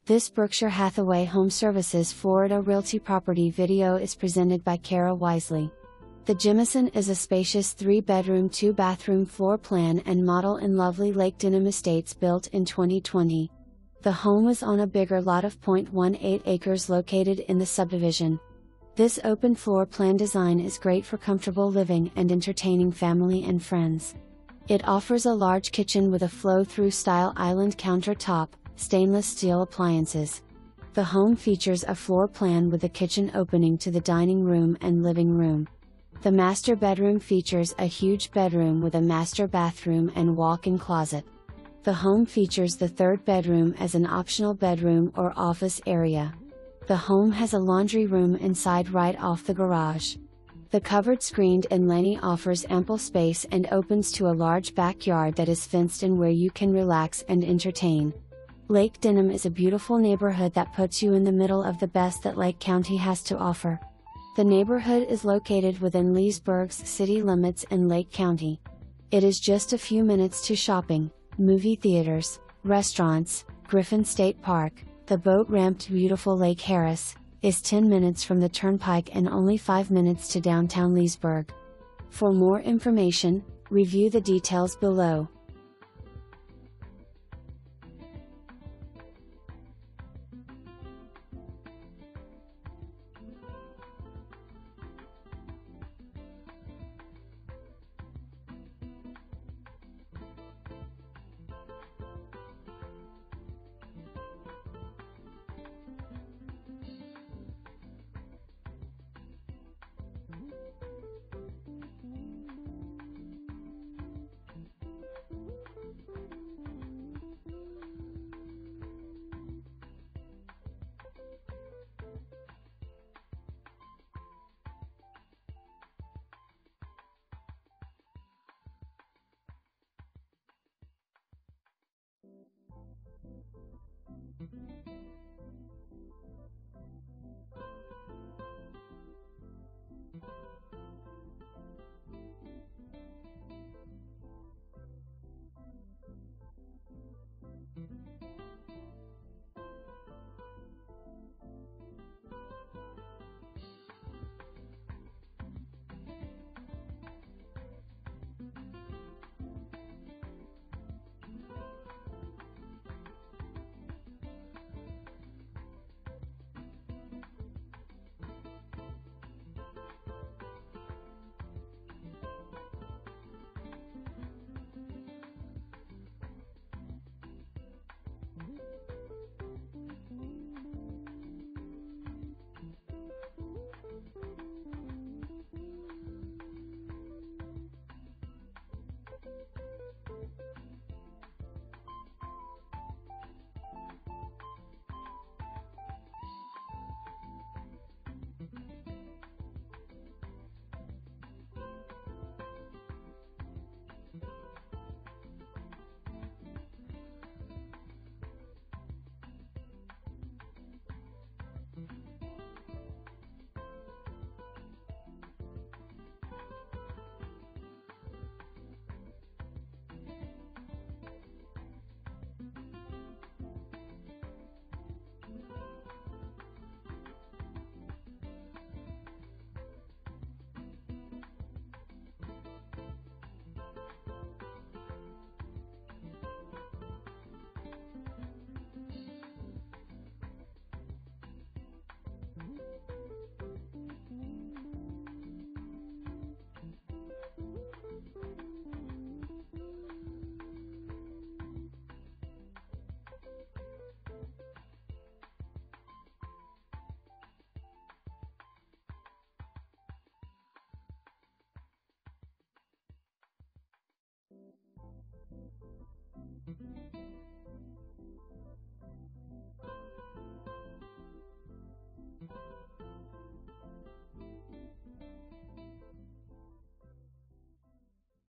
This Berkshire Hathaway HomeServices Florida Realty property video is presented by Kara Wisely. The Jemison is a spacious 3-bedroom 2-bathroom floor plan and model in lovely Lake Denham Estates built in 2020. The home is on a bigger lot of 0.18 acres located in the subdivision. This open floor plan design is great for comfortable living and entertaining family and friends. It offers a large kitchen with a flow-through style island countertop, stainless steel appliances. The home features a floor plan with a kitchen opening to the dining room and living room. The master bedroom features a huge bedroom with a master bathroom and walk-in closet. The home features the third bedroom as an optional bedroom or office area. The home has a laundry room inside right off the garage. The covered screened and Lani offers ample space and opens to a large backyard that is fenced in where you can relax and entertain. Lake Denham is a beautiful neighborhood that puts you in the middle of the best that Lake County has to offer. The neighborhood is located within Leesburg's city limits in Lake County. It is just a few minutes to shopping, movie theaters, restaurants, Griffin State Park. The boat ramp to beautiful Lake Harris is 10 minutes from the Turnpike and only 5 minutes to downtown Leesburg. For more information, review the details below.